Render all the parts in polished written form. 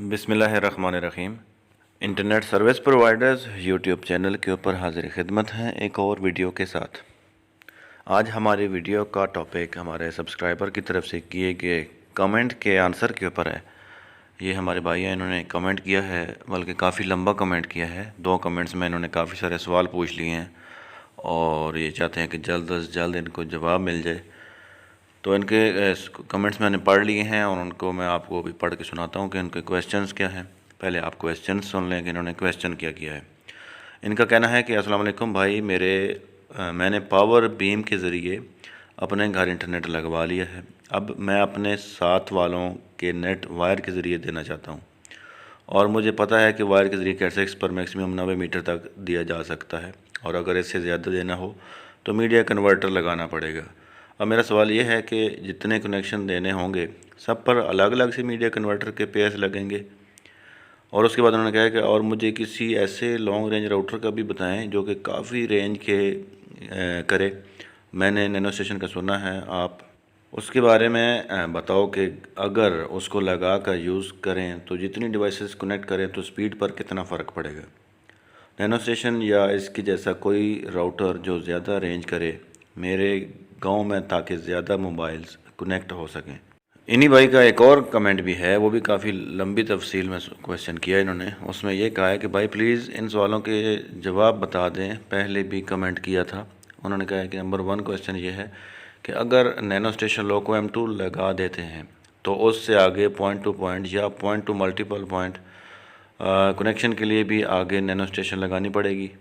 बिस्मिल्लाहिर्रहमानिर्रहीम। Internet service providers YouTube channel के ऊपर हाजिर खिदमत हैं एक और वीडियो के साथ। आज हमारी वीडियो का टॉपिक हमारे सब्सक्राइबर की तरफ से किए गए कमेंट के आंसर के ऊपर है। ये हमारे भाई हैं, इन्होंने कमेंट किया है, बल्कि काफ़ी लंबा कमेंट किया है। 2 कमेंट्स में इन्होंने काफ़ी सारे सवाल पूछ लिए हैं और ये चाहते हैं कि जल्द से जल्द इनको जवाब मिल जाए। तो इनके कमेंट्स मैंने पढ़ लिए हैं और उनको मैं आपको भी पढ़ के सुनाता हूँ कि इनके क्वेश्चंस क्या हैं। पहले आप क्वेश्चंस सुन लें कि इन्होंने क्वेश्चन क्या किया है। इनका कहना है कि अस्सलाम वालेकुम भाई, मैंने पावर बीम के ज़रिए अपने घर इंटरनेट लगवा लिया है। अब मैं अपने साथ वालों के नेट वायर के ज़रिए देना चाहता हूँ और मुझे पता है कि वायर के ज़रिए कैट6 पर मैक्सिमम 90 मीटर तक दिया जा सकता है और अगर इससे ज़्यादा देना हो तो मीडिया कन्वर्टर लगाना पड़ेगा। अब मेरा सवाल ये है कि जितने कनेक्शन देने होंगे सब पर अलग अलग से मीडिया कन्वर्टर के पेस लगेंगे। और उसके बाद उन्होंने कहा कि और मुझे किसी ऐसे लॉन्ग रेंज राउटर का भी बताएं जो कि काफ़ी रेंज के करे। मैंने नैनो स्टेशन का सुना है, आप उसके बारे में बताओ कि अगर उसको लगा कर यूज़ करें तो जितनी डिवाइसेस कनेक्ट करें तो स्पीड पर कितना फ़र्क पड़ेगा। नैनो स्टेशन या इसके जैसा कोई राउटर जो ज़्यादा रेंज करे मेरे गांव में, ताकि ज़्यादा मोबाइल्स कनेक्ट हो सकें। इन्हीं भाई का एक और कमेंट भी है, वो भी काफ़ी लंबी तफसील में क्वेश्चन किया इन्होंने। उसमें ये कहा है कि भाई प्लीज़ इन सवालों के जवाब बता दें, पहले भी कमेंट किया था। उन्होंने कहा है कि नंबर 1 क्वेश्चन ये है कि अगर नैनो स्टेशन लोको M2 लगा देते हैं तो उससे आगे पॉइंट टू पॉइंट या point two multiple point connection के लिए भी आगे नैनो स्टेशन लगानी पड़ेगी।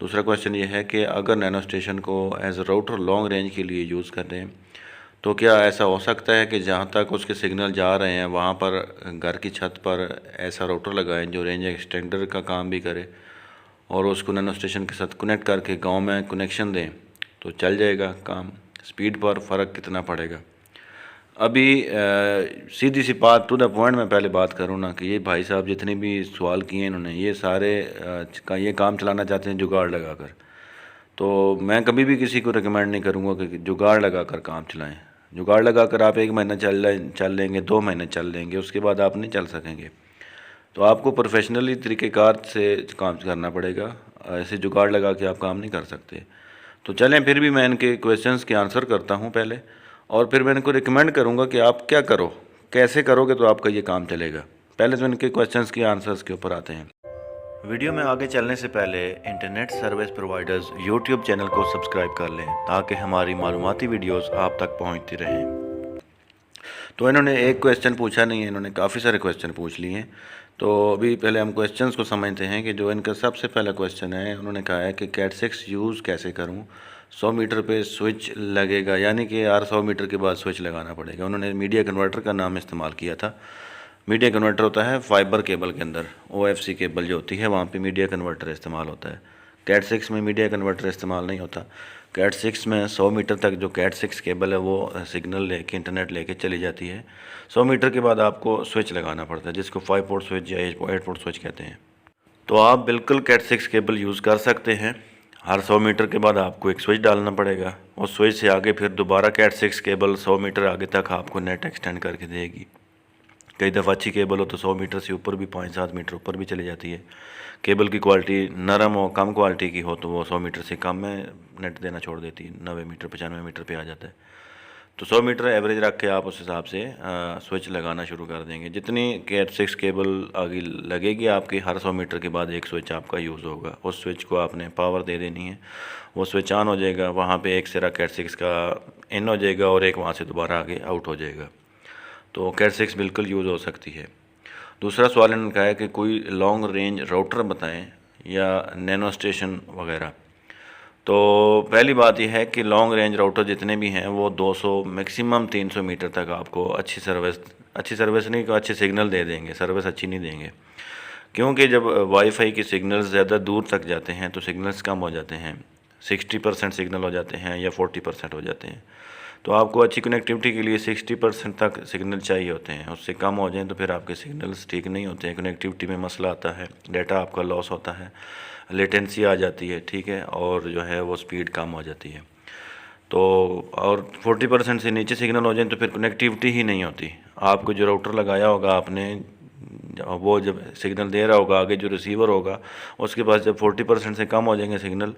दूसरा क्वेश्चन ये है कि अगर नैनो स्टेशन को as a router long range के लिए यूज़ कर रहे हैं तो क्या ऐसा हो सकता है कि जहाँ तक उसके सिग्नल जा रहे हैं वहाँ पर घर की छत पर ऐसा राउटर लगाएं जो रेंज एक्सटेंडर का काम भी करे और उसको नैनो स्टेशन के साथ कनेक्ट करके गांव में कनेक्शन दें तो चल जाएगा काम। स्पीड पर फ़र्क कितना पड़ेगा। अभी सीधी सी बात टू द पॉइंट में पहले बात करूँ ना कि ये भाई साहब जितने भी सवाल किए इन्होंने, ये सारे ये काम चलाना चाहते हैं जुगाड़ लगाकर। तो मैं कभी भी किसी को रिकमेंड नहीं करूँगा कि जुगाड़ लगाकर काम चलाएं। जुगाड़ लगाकर आप 1 महीना चल लेंगे, 2 महीने चल लेंगे, उसके बाद आप नहीं चल सकेंगे। तो आपको प्रोफेशनली तरीक़ेकार से काम करना पड़ेगा, ऐसे जुगाड़ लगा के आप काम नहीं कर सकते। तो चलें, फिर भी मैं इनके क्वेश्चंस के आंसर करता हूं पहले, और फिर मैं इनको रिकमेंड करूंगा कि आप क्या करो, कैसे करोगे तो आपका ये काम चलेगा। पहले तो इनके क्वेश्चंस के आंसर्स के ऊपर आते हैं। वीडियो में आगे चलने से पहले internet service providers YouTube channel को सब्सक्राइब कर लें ताकि हमारी मालूमाती वीडियोस आप तक पहुंचती रहें। तो इन्होंने एक क्वेश्चन पूछा नहीं है, इन्होंने काफ़ी सारे क्वेश्चन पूछ लिए हैं। तो अभी पहले हम क्वेश्चंस को समझते हैं कि जो इनका सबसे पहला क्वेश्चन है, उन्होंने कहा है कि कैट6 यूज़ कैसे करूं, 100 मीटर पे स्विच लगेगा, यानी कि यार 100 मीटर के बाद स्विच लगाना पड़ेगा। उन्होंने मीडिया कन्वर्टर का नाम इस्तेमाल किया था। मीडिया कन्वर्टर होता है फाइबर केबल के अंदर, OFC केबल जो होती है वहाँ पे मीडिया कन्वर्टर इस्तेमाल होता है। कैट6 में मीडिया कन्वर्टर इस्तेमाल नहीं होता। कैट6 में 100 मीटर तक जो कैट6 केबल है वो सिग्नल लेके, इंटरनेट लेके चली जाती है। 100 मीटर के बाद आपको स्विच लगाना पड़ता है, जिसको 5 पोर्ट स्विच या 8 पोर्ट स्विच कहते हैं। तो आप बिल्कुल कैट6 केबल यूज़ कर सकते हैं। हर 100 मीटर के बाद आपको एक स्विच डालना पड़ेगा, उस स्विच से आगे फिर दोबारा कैट6 केबल 100 मीटर आगे तक आपको नेट एक्सटेंड करके देगी। कई दफ़ा अच्छी केबल हो तो 100 मीटर से ऊपर भी, 5-7 मीटर ऊपर भी चली जाती है। केबल की क्वालिटी नरम हो, कम क्वालिटी की हो तो वो 100 मीटर से कम में नेट देना छोड़ देती है, 90 मीटर 95 मीटर पे आ जाता है। तो 100 मीटर एवरेज रख के आप उस हिसाब से स्विच लगाना शुरू कर देंगे। जितनी कैट6 केबल आगे लगेगी आपकी, हर 100 मीटर के बाद एक स्विच आपका यूज़ होगा। उस स्विच को आपने पावर दे देनी है, वो स्विच ऑन हो जाएगा, वहाँ पे एक सिरा कैट6 का इन हो जाएगा और एक वहाँ से दोबारा आगे आउट हो जाएगा। तो कैट6 बिल्कुल यूज़ हो सकती है। दूसरा सवाल इन्होंने कहा है कि कोई लॉन्ग रेंज राउटर बताएं या नैनो स्टेशन वगैरह। तो पहली बात यह है कि लॉन्ग रेंज राउटर जितने भी हैं वो 200 मैक्सिमम 300 मीटर तक आपको अच्छी सर्विस नहीं को अच्छे सिग्नल दे देंगे, सर्विस अच्छी नहीं देंगे। क्योंकि जब वाईफाई के सिग्नल्स ज़्यादा दूर तक जाते हैं तो सिग्नल्स कम हो जाते हैं, 60% सिग्नल हो जाते हैं या 40% हो जाते हैं। तो आपको अच्छी कनेक्टिविटी के लिए 60% तक सिग्नल चाहिए होते हैं, उससे कम हो जाएं तो फिर आपके सिग्नल्स ठीक नहीं होते हैं, कनेक्टिविटी में मसला आता है, डाटा आपका लॉस होता है, लेटेंसी आ जाती है, ठीक है, और जो है वो स्पीड कम हो जाती है। तो और 40% से नीचे सिग्नल हो जाए तो फिर कनेक्टिविटी ही नहीं होती। आपको जो राउटर लगाया होगा आपने, वो जब सिग्नल दे रहा होगा, आगे जो रिसीवर होगा उसके पास जब 40% से कम हो जाएंगे सिग्नल,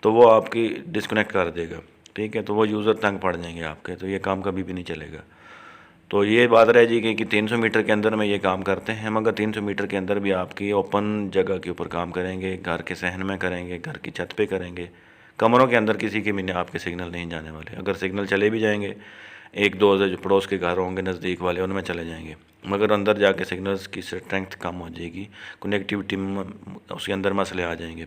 तो वो आपकी डिस्कनेक्ट कर देगा। ठीक है, तो वो यूज़र तंग पड़ जाएंगे आपके, तो ये काम कभी भी नहीं चलेगा। तो ये बात रह जाएगी कि 300 मीटर के अंदर में ये काम करते हैं, मगर 300 मीटर के अंदर भी आपकी ओपन जगह के ऊपर काम करेंगे, घर के सहन में करेंगे, घर की छत पे करेंगे, कमरों के अंदर किसी के भी आपके सिग्नल नहीं जाने वाले। अगर सिग्नल चले भी जाएंगे, एक दो जो पड़ोस के घर होंगे नज़दीक वाले उनमें चले जाएंगे, मगर अंदर जाके सिग्नल्स की स्ट्रेंथ कम हो जाएगी, कनेक्टिविटी में उसके अंदर मसले आ जाएंगे।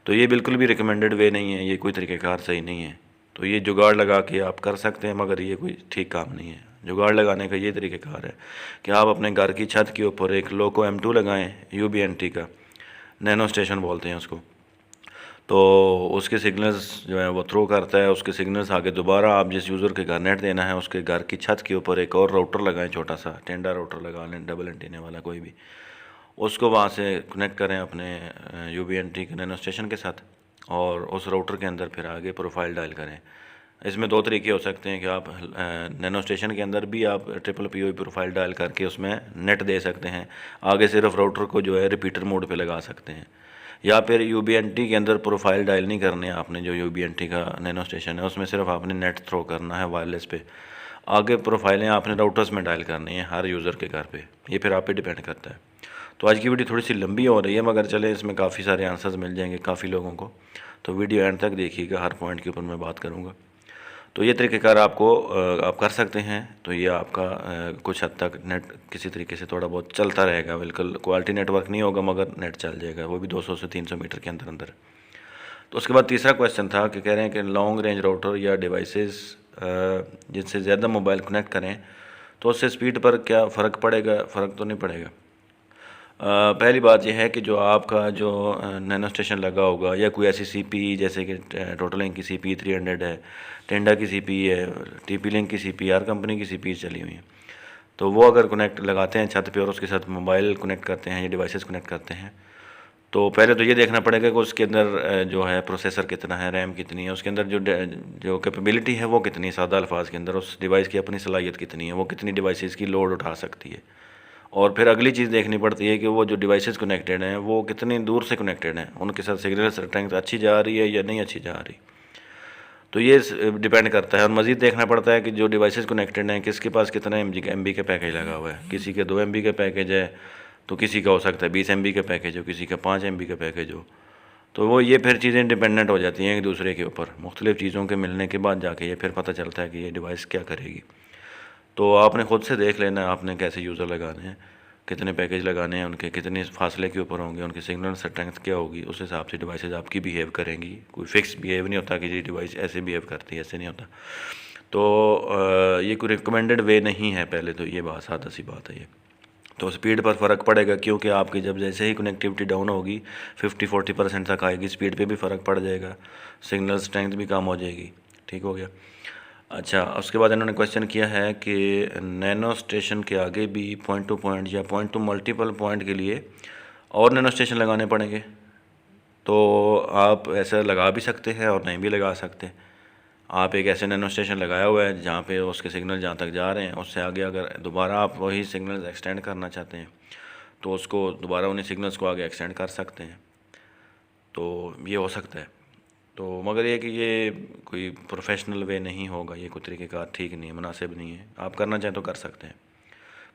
तो ये बिल्कुल भी रिकमेंडेड वे नहीं है, ये कोई तरीक़ेकार सही नहीं है। तो ये जुगाड़ लगा के आप कर सकते हैं, मगर ये कोई ठीक काम नहीं है। जुगाड़ लगाने का ये तरीक़ेकार है कि आप अपने घर की छत के ऊपर एक लोको M2 लगाएं, UBNT का, नैनो स्टेशन बोलते हैं उसको। तो उसके सिग्नल्स जो है वो थ्रो करता है, उसके सिग्नल्स आगे दोबारा आप जिस यूज़र के घर नेट देना है उसके घर की छत के ऊपर एक और राउटर लगाएं, छोटा सा टेंडा राउटर लगा लें, डबल एंटीना वाला कोई भी, उसको वहाँ से कनेक्ट करें अपने UBNT के नैनो स्टेशन के साथ, और उस राउटर के अंदर फिर आगे प्रोफाइल डायल करें। इसमें दो तरीके हो सकते हैं कि आप नैनो स्टेशन के अंदर भी आप PPPoE प्रोफाइल डायल करके उसमें नेट दे सकते हैं, आगे सिर्फ राउटर को जो है रिपीटर मोड पे लगा सकते हैं, या फिर UBNT के अंदर प्रोफाइल डायल नहीं करने आपने, जो UBNT का नैनो स्टेशन है उसमें सिर्फ आपने नेट थ्रो करना है वायरलेस पे, आगे प्रोफाइलें आपने राउटर्स में डायल करनी है हर यूज़र के घर पे, ये फिर आप पे डिपेंड करता है। तो आज की वीडियो थोड़ी सी लंबी हो रही है, मगर चले इसमें काफ़ी सारे आंसर्स मिल जाएंगे काफ़ी लोगों को, तो वीडियो एंड तक देखिएगा, हर पॉइंट के ऊपर मैं बात करूँगा। तो ये तरीक़ेकार आपको आप कर सकते हैं, तो ये आपका कुछ हद तक नेट किसी तरीके से थोड़ा बहुत चलता रहेगा, बिल्कुल क्वालिटी नेटवर्क नहीं होगा मगर नेट चल जाएगा, वो भी 200 से 300 मीटर के अंदर अंदर। तो उसके बाद तीसरा क्वेश्चन था कि कह रहे हैं कि लॉन्ग रेंज राउटर या डिवाइसेस जिनसे ज़्यादा मोबाइल कनेक्ट करें तो उससे स्पीड पर क्या फ़र्क पड़ेगा? फ़र्क तो नहीं पड़ेगा। पहली बात यह है कि जो आपका जो नैनो स्टेशन लगा होगा या कोई ऐसी CPE जैसे कि टोटल लिंक की CPE 300 है, टेंडा की CPE है, TP लिंक की CPE, हर कंपनी की CPE चली हुई है, तो वो अगर कनेक्ट लगाते हैं छत पे और उसके साथ मोबाइल कनेक्ट करते हैं या डिवाइसेस कनेक्ट करते हैं, तो पहले तो ये देखना पड़ेगा कि उसके अंदर जो है प्रोसेसर कितना है, रैम कितनी है, उसके अंदर जो कैपेबिलिटी है वो कितनी, सादा अल्फाज के अंदर उस डिवाइस की अपनी सलाहियत कितनी है, वो कितनी डिवाइसेस की लोड उठा सकती है। और फिर अगली चीज़ देखनी पड़ती है कि वो जो डिवाइसेस कनेक्टेड हैं वो कितनी दूर से कनेक्टेड हैं, उनके साथ सिग्नल स्ट्रेंथ अच्छी जा रही है या नहीं अच्छी जा रही, तो ये डिपेंड करता है। और मज़ीद देखना पड़ता है कि जो डिवाइसेस कनेक्टेड हैं किसके पास कितना MB का पैकेज लगा हुआ है, किसी के 2 MB का पैकेज है तो किसी का हो सकता है 20 MB का पैकेज हो, किसी का 5 MB का पैकेज हो, तो वो ये फिर चीज़ें डिपेंडेंट हो जाती हैं एक दूसरे के ऊपर, मुख्तलिफ़ चीज़ों के मिलने के बाद जाके ये फिर पता चलता है कि ये डिवाइस क्या करेगी। तो आपने ख़ुद से देख लेना है आपने कैसे यूज़र लगाने हैं, कितने पैकेज लगाने हैं, उनके कितने फासले के ऊपर होंगे, उनकी सिग्नल स्ट्रेंथ क्या होगी, उस हिसाब से डिवाइसेज आपकी बिहेव करेंगी। कोई फिक्स बिहेव नहीं होता कि ये डिवाइस ऐसे बिहेव करती है, ऐसे नहीं होता। तो ये कोई रिकमेंडेड वे नहीं है, पहले तो ये बात सादा सी बात है ये। तो स्पीड पर फ़र्क पड़ेगा क्योंकि आपकी जब जैसे ही कनेक्टिविटी डाउन होगी 50-40% तक आएगी, स्पीड पे भी फ़र्क पड़ जाएगा, सिग्नल स्ट्रेंथ भी कम हो जाएगी। ठीक हो गया। अच्छा, उसके बाद इन्होंने क्वेश्चन किया है कि नैनो स्टेशन के आगे भी पॉइंट टू पॉइंट या पॉइंट टू मल्टीपल पॉइंट के लिए और नैनो स्टेशन लगाने पड़ेंगे। तो आप ऐसा लगा भी सकते हैं और नहीं भी लगा सकते। आप एक ऐसे नैनो स्टेशन लगाया हुआ है जहाँ पे उसके सिग्नल जहाँ तक जा रहे हैं उससे आगे अगर दोबारा आप वही सिग्नल्स एक्सटेंड करना चाहते हैं तो उसको दोबारा उन्हीं सिग्नल्स को आगे एक्सटेंड कर सकते हैं, तो ये हो सकता है। तो मगर ये कि ये कोई प्रोफेशनल वे नहीं होगा, ये कोई तरीक़ेकार ठीक नहीं है, मुनासिब नहीं है। आप करना चाहें तो कर सकते हैं।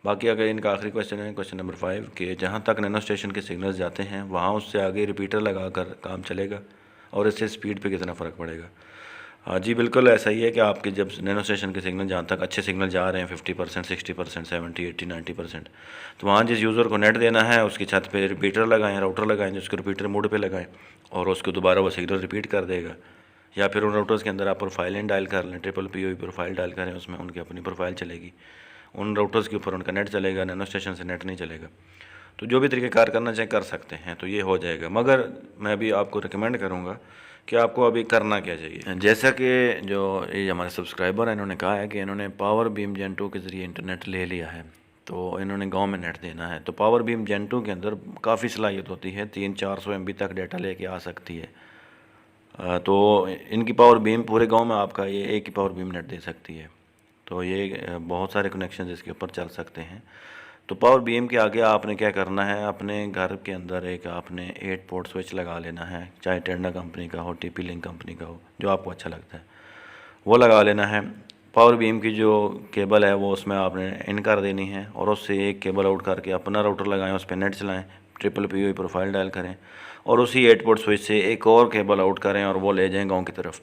बाकी अगर इनका आखिरी क्वेश्चन है, क्वेश्चन नंबर 5, कि जहाँ तक नैनो स्टेशन के सिग्नल्स जाते हैं वहाँ उससे आगे रिपीटर लगा कर काम चलेगा और इससे स्पीड पे कितना फ़र्क पड़ेगा। हाँ जी, बिल्कुल ऐसा ही है कि आपके जब नैनो स्टेशन के सिग्नल जहाँ तक अच्छे सिग्नल जा रहे हैं 50%, 60%, 70, 80, 90%, तो वहाँ जिस यूज़र को नेट देना है उसकी छत पे रिपीटर लगाएं, राउटर लगाएं, जिसको रिपीटर मोड पे लगाएं और उसको दोबारा वो सिग्नल रिपीट कर देगा। या फिर उन राउटर्स के अंदर आप प्रोफाइलें डायल कर लें, PPPoE प्रोफाइल डायल करें, उसमें उनकी अपनी प्रोफाइल चलेगी, उन राउटर्स के ऊपर उनका नेट चलेगा, नैनो स्टेशन से नेट नहीं चलेगा। तो जो भी तरीक़ेकार करना चाहें कर सकते हैं, तो ये हो जाएगा। मगर मैं भी आपको रिकमेंड करूँगा कि आपको अभी करना क्या चाहिए। जैसा कि जो ये हमारे सब्सक्राइबर हैं इन्होंने कहा है कि इन्होंने पावर बीम Gen 2 के ज़रिए इंटरनेट ले लिया है, तो इन्होंने गांव में नेट देना है। तो पावर बीम Gen 2 के अंदर काफ़ी सलाहियत होती है, 300-400 MB तक डाटा लेके आ सकती है। तो इनकी पावर बीम पूरे गांव में आपका ये एक ही पावर बीम नेट दे सकती है। तो ये बहुत सारे कनेक्शन इसके ऊपर चल सकते हैं। तो पावर बीएम के आगे आपने क्या करना है, अपने घर के अंदर एक आपने 8 पोर्ट स्विच लगा लेना है, चाहे टेंडा कंपनी का हो, टीपी लिंक कंपनी का हो, जो आपको अच्छा लगता है वो लगा लेना है। पावर बीम की जो केबल है वो उसमें आपने इन कर देनी है और उससे एक केबल आउट करके अपना राउटर लगाएं, उस पर नेट चलाएं, ट्रिपल पी प्रोफाइल डायल करें और उसी 8 पोर्ट स्विच से एक और केबल आउट करें और वो ले जाएं गांव की तरफ।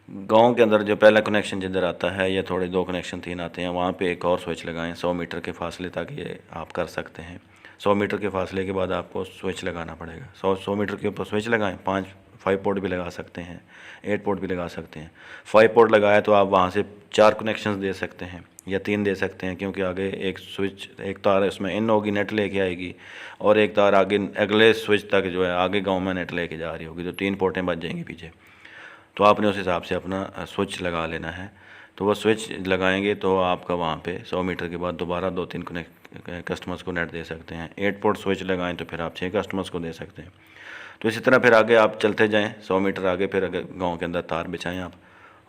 गांव के अंदर जो पहला कनेक्शन जिधर आता है या थोड़े 2 कनेक्शन 3 आते हैं, वहाँ पे एक और स्विच लगाएं 100 मीटर के फासले तक ये आप कर सकते हैं। 100 मीटर के फासले के बाद आपको स्विच लगाना पड़ेगा। 100 मीटर के ऊपर स्विच लगाएं। 5 पोर्ट भी लगा सकते हैं, 8 पोर्ट भी लगा सकते हैं। 5 पोर्ट लगाया तो आप वहाँ से 4 कनेक्शंस दे सकते हैं या 3 दे सकते हैं, क्योंकि आगे एक स्विच, एक तार इसमें इन होगी, नेट लेके आएगी, और एक तार आगे अगले स्विच तक जो है आगे गाँव में नेट लेके जा रही होगी, तो 3 पोर्टें बच जाएंगी पीछे। तो आपने उस हिसाब से अपना स्विच लगा लेना है। तो वह स्विच लगाएंगे तो आपका वहाँ पे 100 मीटर के बाद दोबारा 2-3 कस्टमर्स को नेट दे सकते हैं। 8 पोर्ट स्विच लगाएं तो फिर आप 6 कस्टमर्स को दे सकते हैं। तो इसी तरह फिर आगे आप चलते जाएं 100 मीटर आगे, फिर अगर गाँव के अंदर तार बिछाएँ आप,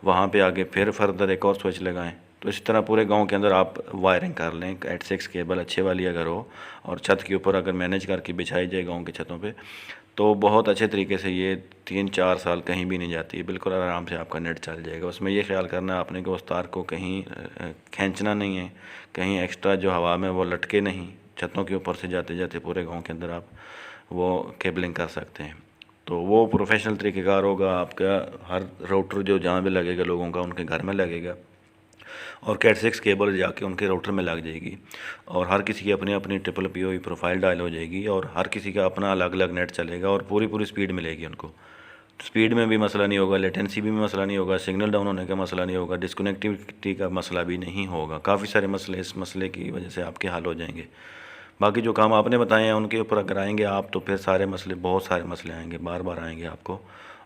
वहाँ पे आगे फिर फर्दर एक और स्विच लगाएं। तो इसी तरह पूरे गांव के अंदर आप वायरिंग कर लें। 8-6 केबल अच्छे वाली अगर हो और छत के ऊपर अगर मैनेज करके बिछाई जाए गांव की छतों पे, तो बहुत अच्छे तरीके से ये 3-4 साल कहीं भी नहीं जाती है, बिल्कुल आराम से आपका नेट चल जाएगा। उसमें ये ख्याल करना है आपने कि उस तार को कहीं खींचना नहीं है, कहीं एक्स्ट्रा जो हवा में वो लटके नहीं, छतों के ऊपर से जाते जाते पूरे गाँव के अंदर आप वो केबलिंग कर सकते हैं। तो वो प्रोफेशनल तरीक़ेकार होगा आपका। हर राउटर जो जहाँ भी लगेगा लोगों का, उनके घर में लगेगा और कैट 6 केबल जाके उनके राउटर में लग जाएगी और हर किसी की अपनी अपनी ट्रिपल पी प्रोफाइल डायल हो जाएगी और हर किसी का अपना अलग अलग नेट चलेगा और पूरी स्पीड मिलेगी उनको। स्पीड में भी मसला नहीं होगा, लेटेंसी भी मसला नहीं होगा, सिग्नल डाउन होने का मसला नहीं होगा, डिस्कनेक्टिविटी का मसला भी नहीं होगा। काफ़ी सारे मसले इस मसले की वजह से आपके हल हो जाएंगे। बाकी जो काम आपने बताए हैं उनके ऊपर अगर आएंगे आप तो फिर सारे मसले, बहुत सारे मसले आएंगे, बार बार आएंगे आपको,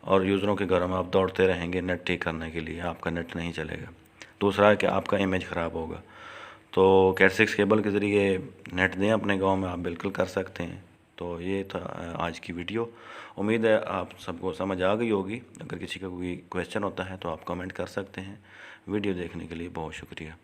और यूज़रों के घरों में आप दौड़ते रहेंगे नेट ठीक करने के लिए, आपका नेट नहीं चलेगा। दूसरा है कि आपका इमेज ख़राब होगा। तो कैट 6 केबल के ज़रिए नेट दें अपने गांव में, आप बिल्कुल कर सकते हैं। तो ये था आज की वीडियो। उम्मीद है आप सबको समझ आ गई होगी। अगर किसी का कोई क्वेश्चन होता है तो आप कमेंट कर सकते हैं। वीडियो देखने के लिए बहुत शुक्रिया।